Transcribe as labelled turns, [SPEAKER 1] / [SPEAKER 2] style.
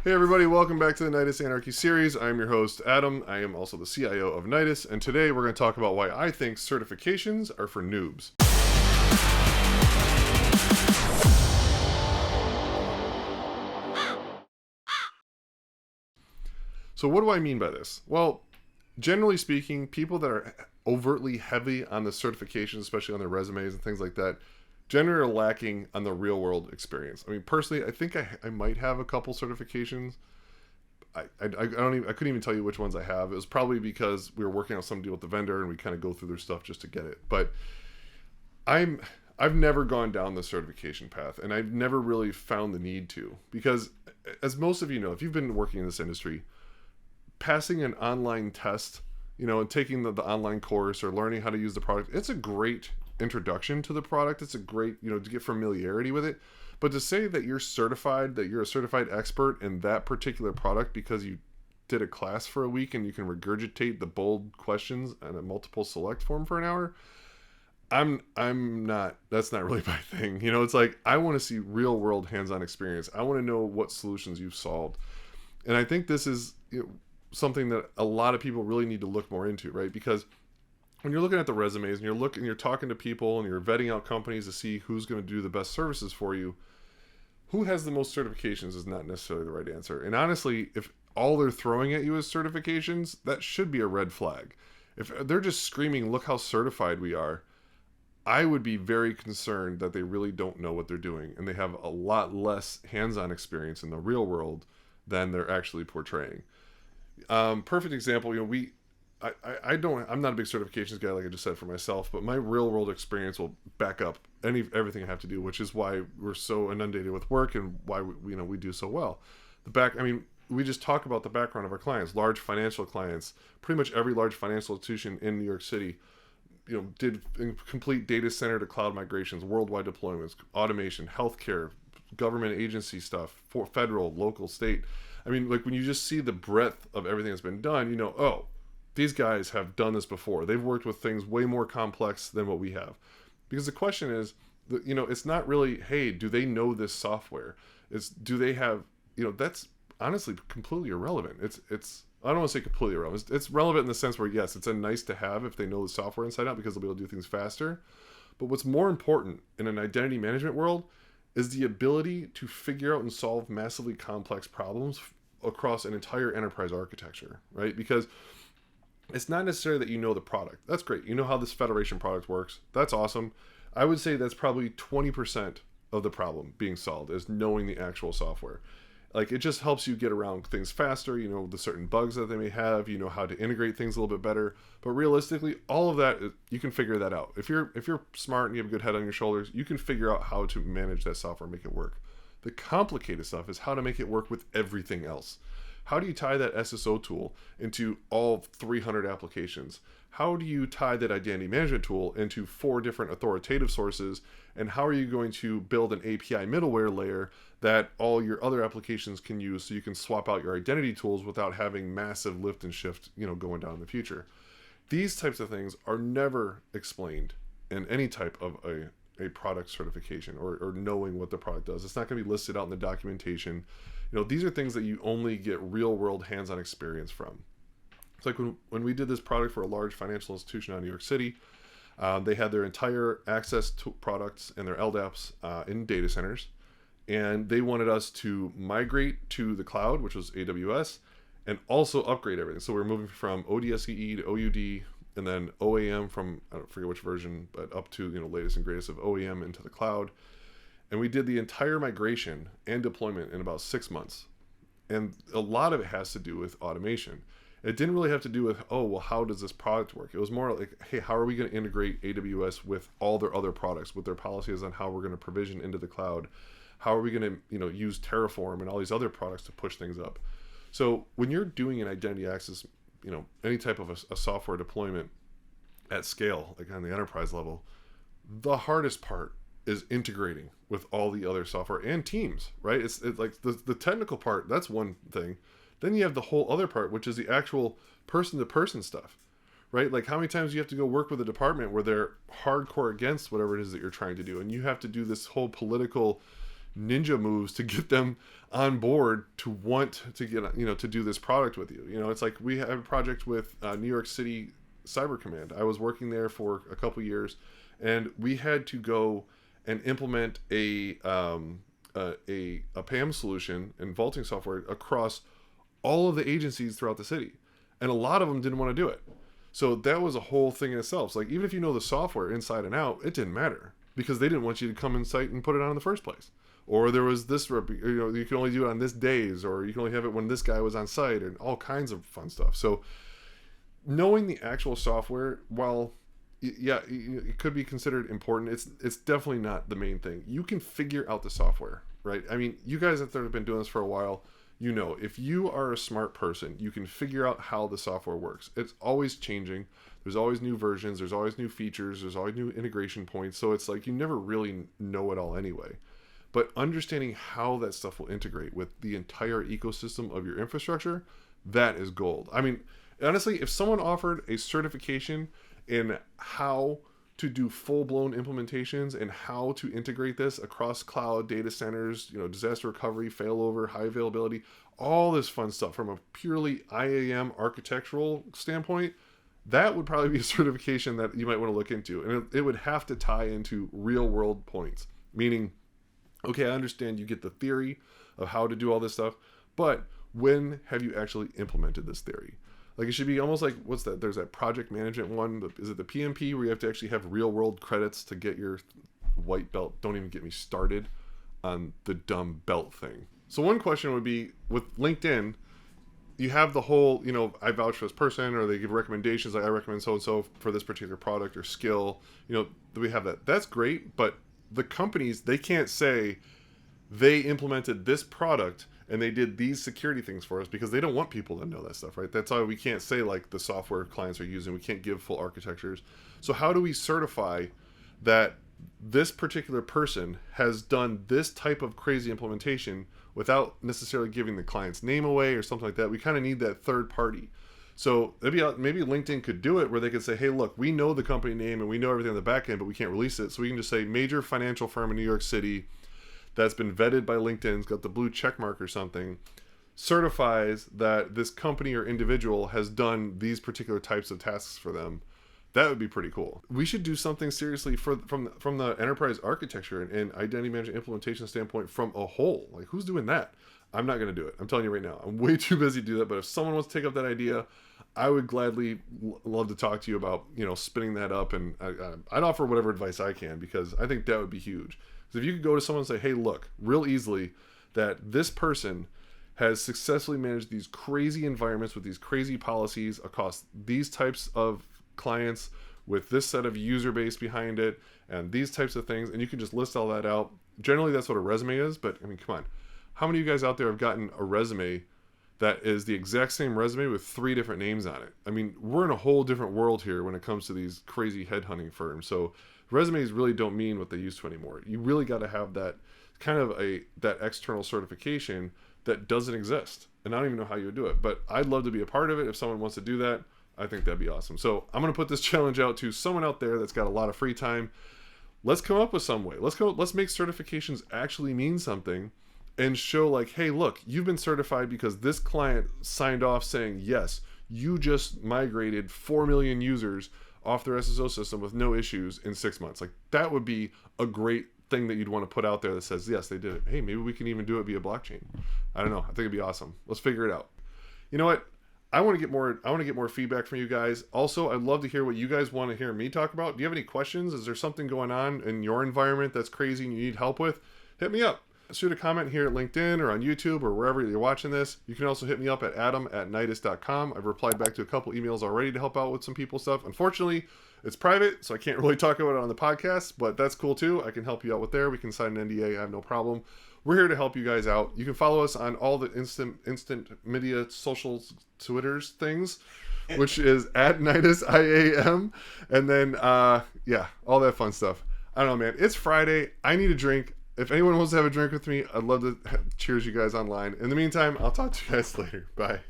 [SPEAKER 1] Hey everybody, welcome back to the Nyedis Anarchy Series. I'm your host, Adam. I am also the CIO of Nyedis, and today we're going to talk about why I think certifications are for noobs. So what do I mean by this? Well, generally speaking, people that are overtly heavy on the certifications, especially on their resumes and things like that, generally are lacking on the real world experience. I mean, personally, I think I might have a couple certifications. I couldn't even tell you which ones I have. It was probably because we were working on some deal with the vendor and we kind of go through their stuff just to get it. But I've never gone down the certification path, and I've never really found the need to, because as most of you know, if you've been working in this industry, passing an online test, and taking the online course or learning how to use the product, it's a great introduction to the product. It's a great, to get familiarity with it. But to say that you're a certified expert in that particular product because you did a class for a week and you can regurgitate the bold questions and a multiple select form for an hour, I'm not, that's not really my thing. It's like, I want to see real world hands-on experience. I want to know what solutions you've solved. And I think this is something that a lot of people really need to look more into, right? Because when you're looking at the resumes and you're talking to people and you're vetting out companies to see who's going to do the best services for you, who has the most certifications is not necessarily the right answer. And honestly, if all they're throwing at you is certifications, that should be a red flag. If they're just screaming, look how certified we are, I would be very concerned that they really don't know what they're doing and they have a lot less hands-on experience in the real world than they're actually portraying. Perfect example, I'm not a big certifications guy, like I just said, for myself, but my real world experience will back up everything I have to do, which is why we're so inundated with work and why we do so well. We just talk about the background of our clients, large financial clients. Pretty much every large financial institution in New York City, did complete data center to cloud migrations, worldwide deployments, automation, healthcare, government agency stuff, for federal, local, state. When you just see the breadth of everything that's been done, oh, these guys have done this before. They've worked with things way more complex than what we have. Because the question is, it's not really, hey, do they know this software? Do they have, that's honestly completely irrelevant. I don't want to say completely irrelevant. It's relevant in the sense where, yes, it's a nice to have if they know the software inside out because they'll be able to do things faster. But what's more important in an identity management world is the ability to figure out and solve massively complex problems across an entire enterprise architecture, right? Because it's not necessarily that you know the product. That's great. You know how this federation product works. That's awesome. I would say that's probably 20% of the problem being solved is knowing the actual software. It just helps you get around things faster, the certain bugs that they may have, how to integrate things a little bit better. But realistically, all of that, you can figure that out. If you're smart and you have a good head on your shoulders, you can figure out how to manage that software and make it work. The complicated stuff is how to make it work with everything else. How do you tie that SSO tool into all 300 applications? How do you tie that identity management tool into 4 different authoritative sources? And how are you going to build an API middleware layer that all your other applications can use so you can swap out your identity tools without having massive lift and shift, going down in the future? These types of things are never explained in any type of a product certification or knowing what the product does. It's not going to be listed out in the documentation. These are things that you only get real world hands-on experience from. It's like when we did this product for a large financial institution out in New York City, they had their entire access to products and their LDAPs in data centers, and they wanted us to migrate to the cloud, which was AWS, and also upgrade everything. So we're moving from ODSEE to OUD, and then OAM from, I don't forget which version, but up to latest and greatest of OAM into the cloud. And we did the entire migration and deployment in about 6 months. And a lot of it has to do with automation. It didn't really have to do with, oh, well, how does this product work? It was more like, hey, how are we going to integrate AWS with all their other products, with their policies on how we're going to provision into the cloud? How are we going to, use Terraform and all these other products to push things up? So when you're doing an identity access, any type of a software deployment at scale, like on the enterprise level, the hardest part is integrating with all the other software and teams, right? It's like the technical part, that's one thing. Then you have the whole other part, which is the actual person-to-person stuff, right? Like how many times you have to go work with a department where they're hardcore against whatever it is that you're trying to do. And you have to do this whole political, ninja moves to get them on board to want to get, to do this product with you. It's like we had a project with New York City Cyber Command. I was working there for a couple years, and we had to go and implement a PAM solution and vaulting software across all of the agencies throughout the city, and a lot of them didn't want to do it. So that was a whole thing in itself. So like, even if you know the software inside and out, it didn't matter because they didn't want you to come in site and put it on in the first place. Or there was this, you can only do it on this days, or you can only have it when this guy was on site, and all kinds of fun stuff. So knowing the actual software, while yeah, it could be considered important, it's definitely not the main thing. You can figure out the software, right? I mean, you guys that have been doing this for a while, if you are a smart person, you can figure out how the software works. It's always changing. There's always new versions. There's always new features. There's always new integration points. So it's like you never really know it all anyway. But understanding how that stuff will integrate with the entire ecosystem of your infrastructure, that is gold. I mean, honestly, if someone offered a certification in how to do full-blown implementations and how to integrate this across cloud data centers, disaster recovery, failover, high availability, all this fun stuff from a purely IAM architectural standpoint, that would probably be a certification that you might want to look into. And it would have to tie into real-world points, meaning, okay, I understand you get the theory of how to do all this stuff, but when have you actually implemented this theory? Like, it should be almost like, what's that? There's that project management one. Is it the PMP where you have to actually have real world credits to get your white belt? Don't even get me started on the dumb belt thing. So one question would be, with LinkedIn, you have the whole, I vouch for this person, or they give recommendations, like I recommend so-and-so for this particular product or skill. We have that. That's great, but the companies, they can't say they implemented this product and they did these security things for us, because they don't want people to know that stuff, right? That's why we can't say like the software clients are using. We can't give full architectures. So how do we certify that this particular person has done this type of crazy implementation without necessarily giving the client's name away or something like that? We kind of need that third party. So maybe LinkedIn could do it where they could say, hey, look, we know the company name and we know everything on the back end, but we can't release it. So we can just say major financial firm in New York City that's been vetted by LinkedIn, it's got the blue check mark or something, certifies that this company or individual has done these particular types of tasks for them. That would be pretty cool. We should do something seriously from the enterprise architecture and identity management implementation standpoint from a whole. Like, who's doing that? I'm not going to do it. I'm telling you right now. I'm way too busy to do that. But if someone wants to take up that idea, I would gladly love to talk to you about, spinning that up. And I'd offer whatever advice I can, because I think that would be huge. So if you could go to someone and say, hey, look, real easily, that this person has successfully managed these crazy environments with these crazy policies across these types of clients with this set of user base behind it and these types of things, and you can just list all that out. Generally, that's what a resume is, but I mean, come on. How many of you guys out there have gotten a resume that is the exact same resume with 3 different names on it? I mean, we're in a whole different world here when it comes to these crazy headhunting firms. So resumes really don't mean what they used to anymore. You really got to have that kind of that external certification that doesn't exist. And I don't even know how you would do it, but I'd love to be a part of it. If someone wants to do that, I think that'd be awesome. So I'm going to put this challenge out to someone out there that's got a lot of free time. Let's come up with some way. Let's make certifications actually mean something and show like, hey, look, you've been certified because this client signed off saying, yes, you just migrated 4 million users off their SSO system with no issues in 6 months. Like, that would be a great thing that you'd want to put out there that says, yes, they did it. Hey, maybe we can even do it via blockchain. I don't know. I think it'd be awesome. Let's figure it out. You know what? I want to get more feedback from you guys. Also, I'd love to hear what you guys want to hear me talk about. Do you have any questions? Is there something going on in your environment that's crazy and you need help with? Hit me up. Shoot a comment here at LinkedIn or on YouTube or wherever you're watching this. You can also hit me up at adam@nyedis.com. I've replied back to a couple emails already to help out with some people's stuff. Unfortunately, it's private, so I can't really talk about it on the podcast, but that's cool too. I can help you out with there. We can sign an NDA. I have no problem. We're here to help you guys out. You can follow us on all the instant media socials, Twitters things, which is at Nyedis IAM. And then, yeah, all that fun stuff. I don't know, man. It's Friday. I need a drink. If anyone wants to have a drink with me, I'd love to cheers you guys online. In the meantime, I'll talk to you guys later. Bye.